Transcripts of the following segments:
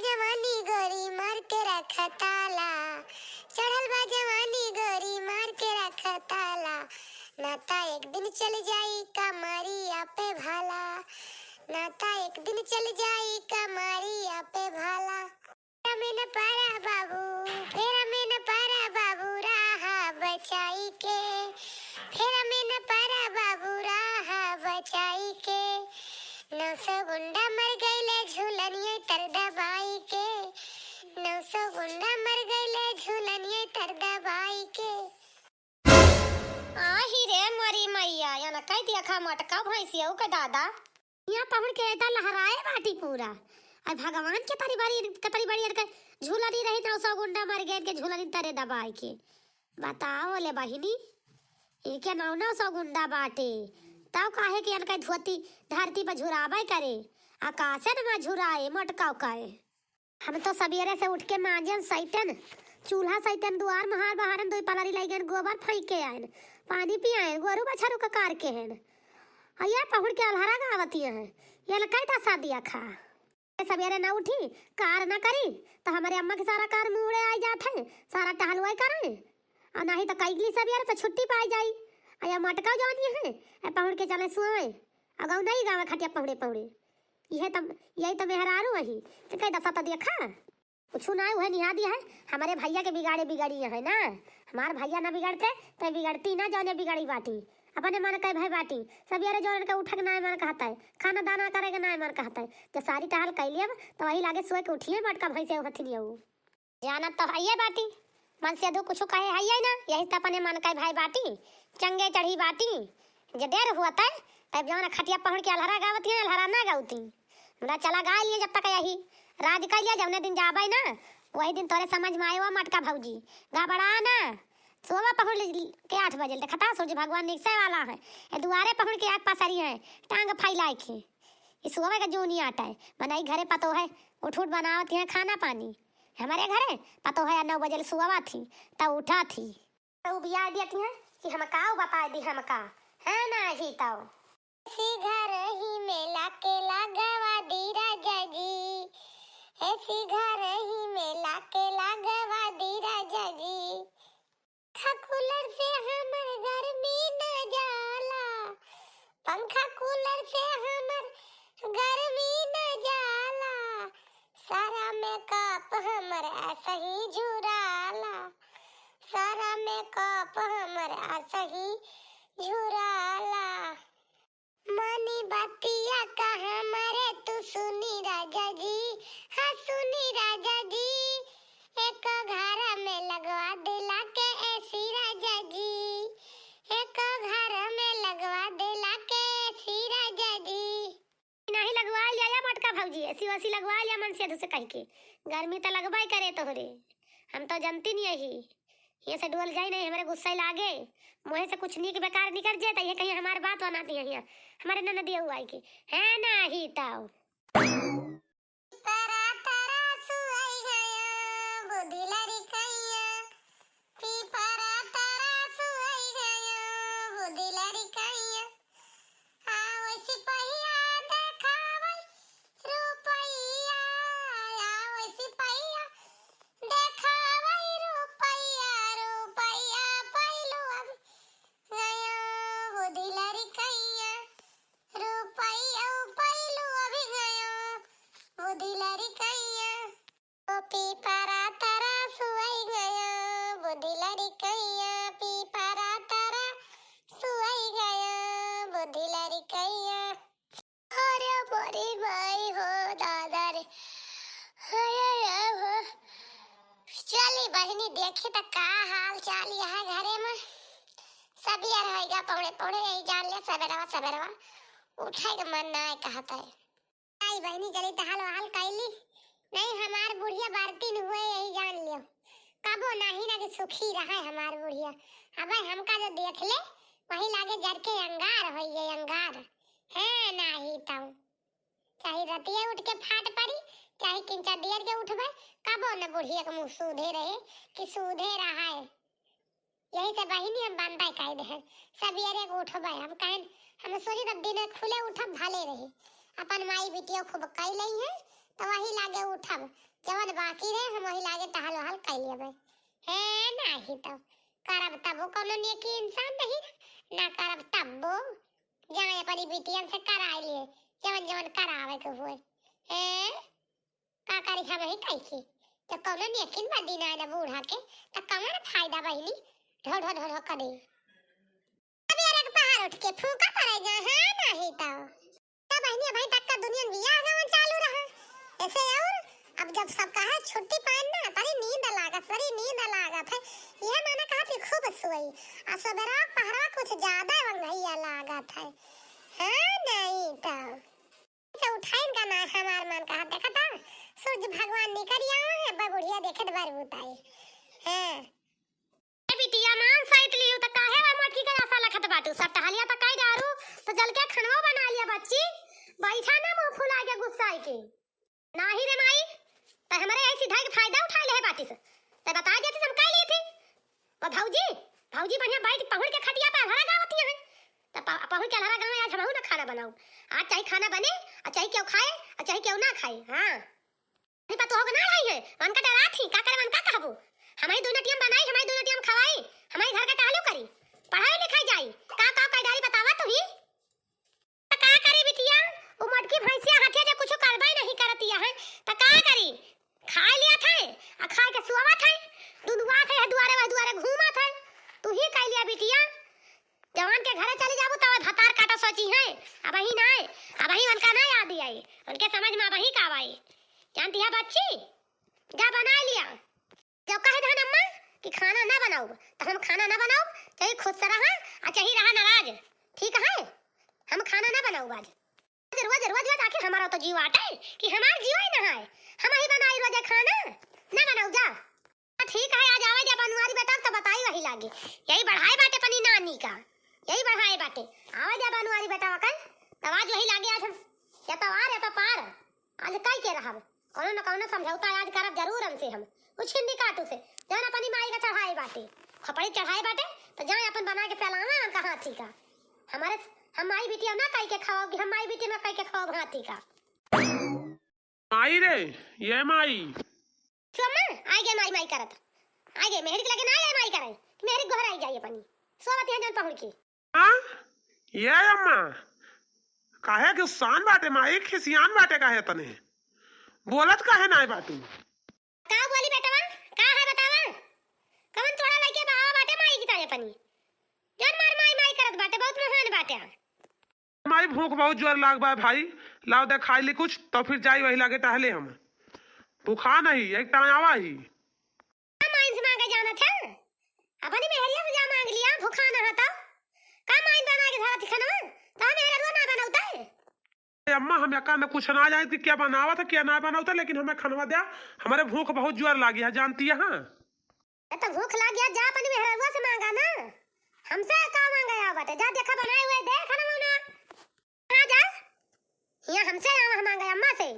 जवानी गोरी मार के रख ताला, चढ़ल बा जवानी गोरी मार के रख ताला, नाता एक दिन चल जाई कमरिया पे भाला, नाता एक दिन चल जाई कमरिया पे भाला। फेरा में न पारा बाबू, फेरा में न पारा बाबू राहा बचाई के, फेरा में न पारा बाबू राहा बचाई के, 900 गुंडा मर गईले झूलनिए तर दबाई के, 900 गुंडा मर गईले झूलनिए तर दबाई के। आही रे मरी मैया या न कह दिया खा मटका भैंसिया के दादा यहाँ पहुंच के ऐसा लहराए बाटी पूरा। और भगवान के तरी बड़ी के झूलनी रही 900 गुंडा मर गए के झूलनी तरे दबाई के। बताओ ले बहिनी इनके 900 गुंडा बाटे तब काहे कि इनका धोती धरती पर झुराबे करे आकाश में झुराए मटका काए। हम तो सवेरे से उठ के मांजन सैतन चूल्हा सैतन दुआर महार बहारन दो पलारी लगन गोबर फेंक के आयन पानी पियाए गोरू बछरू का कार के हैं अया पहुड़ के अलहरा गावती है ये लकाई ता शादिया खा सवेरे ना उठी कार ना करी तो हमारे अम्मा के सारा कार मुड़े आ जाते हैं सारा टहलवाई करे और नहीं तो कईगली सवेरे तो छुट्टी पाई जाई अया मटका जानी है पहुड़ के चले सुए अगाऊ नहीं गावे खटिया पहुड़े पहुड़े यही तो मेहरारू वही तो कई दफा तो देखा कुछ ना वह निहा दिया है हमारे भैया के बिगाड़ी है ना हमारे भैया ना बिगड़ते तो बिगड़ती ना जाने बिगाड़ी बाटी अपने मन कहे भाई बाटी सवेरे जो का उठक ना मन कहता है खाना दाना करेगा ना मन कहता है तो सारी टहल कैलिए तो वही लागे सोए के उठिए मटका भैंसे हथनी जाना तो है बाटी मन से दो कुछ कहे है ना यही तो अपने मन कहे भाई बाटी चंगे चढ़ी बाटी जो देर हुआ था तब जो खटिया पहुड़ के अलहरा गावती है अलहरा ना गावती हमरा चला गा लिए जब तक यही राज कर लिया जब दिन जाबे ना वही दिन तोरे समझ में आयो मटका भौजी गबड़ा ना सुबह पहुड़ के 8 बजे देखता सूर्य भगवान निकसे वाला है ये दुआरे पहुड़ के आग पसरी है टांग फैलाए के इस सुबह का जो नहीं आता है बनाई घरे पतो है उठ बनावती है खाना पानी हमारे घरे पतो है 9 बजे सुबह थी तब उठा थी तो बिया देती है कि हम का बता दी हम का है ना ही तब ऐसी घर ही में लाके लगवा दी राजा जी, ऐसी घर ही में लाके लगवा दी राजा जी, कूलर से हमर गर्मी न जाला, पंखा कूलर से हमर गर्मी न जाला, सारा मेकअप हमर ऐसा ही झुराला, सारा मेकअप हमर ऐसा ही झुराला। मानी बातिया का हमारे तू सुनी राजा जी, हाँ सुनी राजा जी, एक घर में लगवा दिला के ऐसी राजा जी, एक घर में लगवा दिला के ऐसी राजा जी। नहीं लगवा लिया मटका भौजी ऐसी वैसी लगवा लिया मन से दूसरे कह के गर्मी तो लगवाई करे तोहरे हम तो जानती नहीं यही ये से डुअल जाए नहीं हमारे गुस्सा लागे मुँह से कुछ नीक बेकार निकल जाए तो ये कहीं हमारी बात बनाती है हमारे ननदिया हुआ की है ना ही ताऊ तारा तारा सुई गया बुधिलरी कैया, पीपरा तारा सुई गया बुधिलरी कैया, आओ सिपहिया देखावै रुपैया, आओ सिपहिया देखावै रुपैया, रुपैया पैलू अब गया बुधिलरी कैया, रुपैया पैलू अभी गया बुधिलरी कैया, ओ पीपरा तारा सुई गया बुधिलरी कैया, पीपरा तारा सुई गया बुधिलरी कैया। अरे बड़ी भाई हो दादा रे चली बहनी देखी तो का हाल चाल है घरे में सब यार होएगा पौड़े पौड़े यही जान ले सवेरवा उठाए के मन ना कहता है आई बहनी चली तो हाल हाल कैली नहीं हमार बुढ़िया बारती न हुए यही जान लियो कबो नहीं ना कि सुखी रहा हमार बुढ़िया अब हमका जो देख ले वही लागे जर के अंगार हो ये अंगार है नहीं तब चाहे रतिया उठ के फाट पड़ी चाहे किंचा देर के उठबे कबो न बुढ़िया के मुंह सूधे रहे कि सूधे रहा है यही से बहिनी हम बांधा कह दे सवेरे को उठबे हम कहें हम सोची तब दिन खुले उठब भले रही अपन माई बेटियों खूब कई लई है तो वही लागे उठब, जवन बाकी रहे हम वही लागे टहल वहल कर लेबे। है नहीं तो करब तबो कोनो नेकी इंसान नहीं ना करब तबो जाए अपनी बिटियन से कराए लिए जवन जवन करावे के हुए। है का करी हम ही कैसे तो कोनो नेकिन बदी ना ना बूढ़ा के तो कौन फायदा बहिनी ढो ढो ढो ढो करे। अबे रग पहाड़ उठ के फूका पड़ेगा। है नहीं तो बहनी भाई तक का दुनिया बियाह गावन चालू रहा ऐसे। और अब जब सब कहा छुट्टी पान ना तारी नींद लागत है यह माना कहा कि खूब सोई आ सवेरा पहरा कुछ ज्यादा वंगैया लागत है। नहीं तो से उठाइन का ना हमार मन कहा देखा था सूरज भगवान निकल आवा है बगुड़िया देखे बार बुताई। हां ए बिटिया मान साइट लियो त काहे वा मटकी का आशा लखत बाटू सब टहलिया त काई दारू तो जल के खनवा बना लिया बच्ची बैठा ना मुंह फुला के गुस्सा के नाही रे माई त हमरे ऐसी धाई के फायदा उठा ले बाटी से त बता देती हम काई लिए थी। और भौजी बढ़िया बैठ पहुड़ के खटिया पे हरा गावती है त पहुड़ के हरा गाव आज हमहु ना खाना बनाऊ आज चाहे खाना बने और चाहे क्यों खाए और चाहे क्यों ना खाए। हां नहीं पता होगा ना रही है मन का डरा थी का करे मन का कहबो हमारी दोनों टीम बनाई हमारी दोनों टीम खवाई हमारी घर का टहलो करी पढ़ाई लिखाई जाई का कायदारी बतावा तू ही त का करी बिटिया वो मटकी भैंसिया हाथे जे कुछ करबे नहीं करती है त का करी खा लिया थे आ खा के सुवा थे दुधवा थे दुआरे घूमा थे तू ही कह लिया बिटिया जवान के घरे चले जाबू त भतार काटा सोची है अब ही ना अब ही उनका ना याद आई उनके समझ में अब ही का आई जानती है बच्ची जा बना लिया जब कहे धन अम्मा कि खाना ना बनाओ तो हम खाना ना बनाओ चाहे खुद से रहा और चाहे रहा नाराज ठीक है हम खाना ना बनाओ आज रोज आके हमारा तो जीव आटे कि हमार जीव ही ना है हम ही बनाई रोज खाना ना बनाओ जा ठीक है आज आवे जा बनवारी बेटा तो बताई वही लागे यही बढ़ाए बाटे पनी नानी का यही बढ़ाए बाटे आवे जा बनवारी बेटा वकल तब आज वही लागे आज हम या तो आर या तो पार आज कई के रहब कोनो न कोनो समझौता आज करब जरूर हमसे हम कुछ नहीं काटू से जान अपनी माई का चढ़ाए बाटे खपड़ी चढ़ाए बाटे तो जाए अपन बना के फैलावे हम कहां ठीक है हमारे हम माई बेटी ना कई के खाओगी हम माई बेटी ना कई के खाओ हां ठीक है माई रे ये माई सुम्मा आगे माई करत आगे मेहरी के लगे ना आए माई करे मेहरी घर आई जाइए अपनी सोवत यहां जान पहुंच के हां ये अम्मा काहे के शान बाटे माई खिसियान बाटे काहे तने बोलत काहे नाय बाटू का बोली बेटवा का है बतावा कवन थोड़ा लइके बावा बाटे माई की ताए अपनी जन मार माई करत बाटे बहुत महान बाटे माई भूख बहुत जोर लाग बा भाई लाओ दे खाई ली कुछ तो फिर जाई वही लागे टहले हम भूखा नहीं एक टाइम आवा ही माइन से मांगे जाना था अपनी मेहरिया से जा मांग लिया भूखा ना था का माइन बना के धरती खनवा ता मेरा रो ना बनाउता है अम्मा हम यका में कुछ ना जाए कि क्या बनावा था क्या ना बनावा था लेकिन हमें खनवा दिया हमारे भूख बहुत जोर लागी है जानती है। हां तो भूख लाग गया जा अपनी मेहरवा से मांगा ना हमसे का मांगा या बाटे जा देखा बनाए हुए देख ना ना हां जा ये हमसे मांगा अम्मा से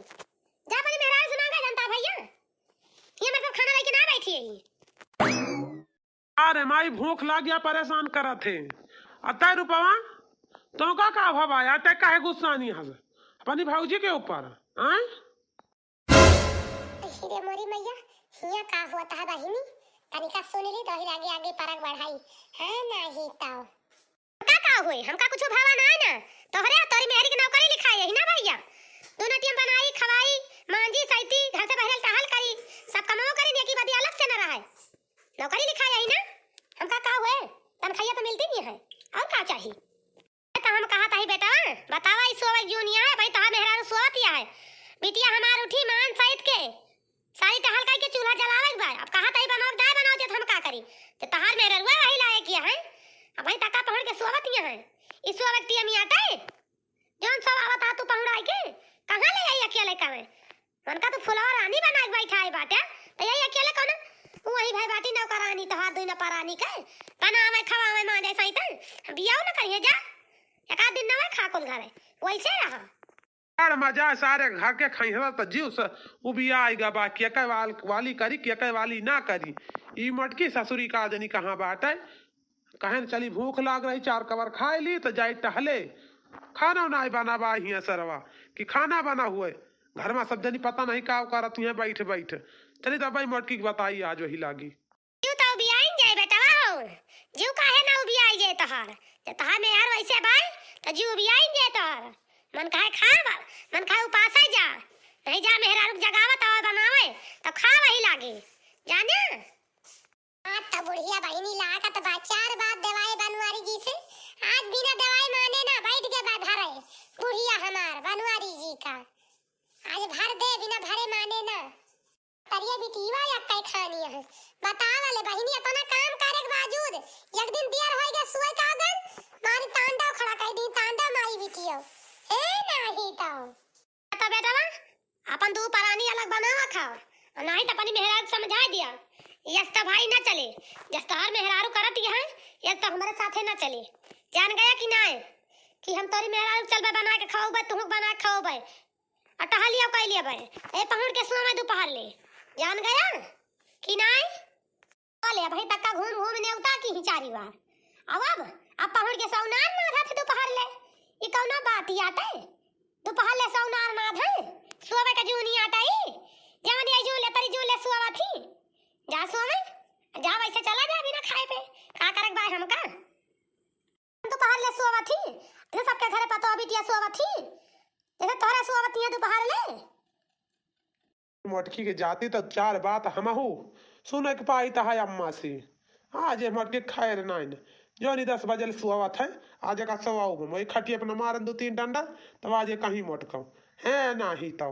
जा अपनी मेहरवा से मांगा जानता भैया ये मतलब खाना लेके ना बैठी है। अरे माई भूख लाग गया परेशान करा थे अतः रुपवा तो का भाव आया तय काहे गुस्सा नहीं हस अपनी भौजी के ऊपर हैं हीरे मोरी मैया हिया का हुआ था बहिनी तनिका सुन ली तो ही आगे आगे परक बढ़ाई। है नहीं तो का हुए हमका कुछ भावा ना है ना तोहरे तोरी मेहरी की नौकरी लिखाई है ना भैया दोनों टीम बनाई खवाई मांजी सैती घर से बहरल टहल करी सब कमाओ करी नेकी बदी अलग से ना रहा नौकरी लिखाई है ना हमका का हुए तनखैया तो मिलती नहीं है और का चाहिए तो हम कहा था ही बेटा बतावा इस सोवे जूनिया है भाई तहा मेहरा सोवतिया है बिटिया हमार उठी मान सहित के सारी टहल काई के चूल्हा जलावे के बाद अब कहा था ही बनाओ दाय बनाओ जे हम का करी तो तहार मेहरा रुआ वही लाए किया है अब भाई तका पहन के सोवतिया है इस सोवतिया मियाटा है जोन सब आवता तू पहुंचाई के कहां ले आई अकेले का में मन का तो फुलवा रानी बना के बैठा है बाटे तो यही अकेले कौन वही भाई बाटी नौकरानी तो हाथ दुई न परानी के बनावे खवावे मां जैसा ही त बियाह न करिए जा एक आध दिन न खा कुल घरे वैसे रहा यार मजा सारे घर के खइहवा तो जीव से उबिया आएगा बा के के वाली करी के के वाली ना करी ई मटकी ससुरी का जनी कहां बाटे कहे न चली भूख लाग रही चार कवर खाए ली तो जाई टहले खाना ना बना बा हिया सरवा कि खाना बना हुए घर में सब जनी पता नहीं का कर तू बैठ बैठ चली तो भाई मोटकी की बताई आज वही लागी जीव तो बियाइन जाए बेटा हो जीव काहे ना बियाई जाए तहार तहार में यार वैसे भाई तो जीव बियाइन जाए तहार मन काहे खा मन काहे उपास जा नहीं जा मेहरा रुक जगावत और बनावे तो खा वही लागे जाने हाँ तो बुढ़िया बहनी लाका तो बाचार बात दवाई बनवारी जी से आज बिना दवाई माने ना बैठ के भरे बुढ़िया हमार बनवारी जी का आज भर दे बिना भरे माने ना तरिया बिटीवा या कई खानी है बता वाले बहनी इतना काम करे के बावजूद एक दिन देर हो गया सुई का गन मारी तांडव खड़ा कर दी तांडव मारी बिटियो ए नहीं तो बेटा अपन दो परानी अलग बनावा खाओ और नहीं तो अपनी मेहरारू समझा दिया यस तो भाई ना चले जस तो हर मेहरारू करत है यस तो हमारे साथे ना चले जान गया कि ना कि हम तोरी मेहरारू चलबे बना के खाओ बे तुम बना के खाओ बे और टहलिया कह लिया बे ए पहुंच के सुना में दोपहर ले जान गया कि नहीं बोले भाई तक्का घूम घूम ने उता की चारी बार अब पहुंच के सौनार ना था दोपहर ले ये कौनो बात ही आते दोपहर ले सौनार ना था सोवे का जूनी आता ही जवन ये जूले तरी जूले सोवा थी जा सोवे जा वैसे चला जा बिना खाए पे का करक बाय हमका दोपहर ले सोवा थी ये सबके घरे पतो बिटिया सोवा थी जैसे तोरा सोवा थी दोपहर ले मोटकी के जाती तो चार बात हमहू सुने के पाई था अम्मा से आज ये मोटकी खैर नहीं जो नहीं 10 बजे सुआ था आज का सवाऊ वही खटिए अपना मारन 2-3 डंडा तब आज कहीं मोटकाऊ है ना ही तो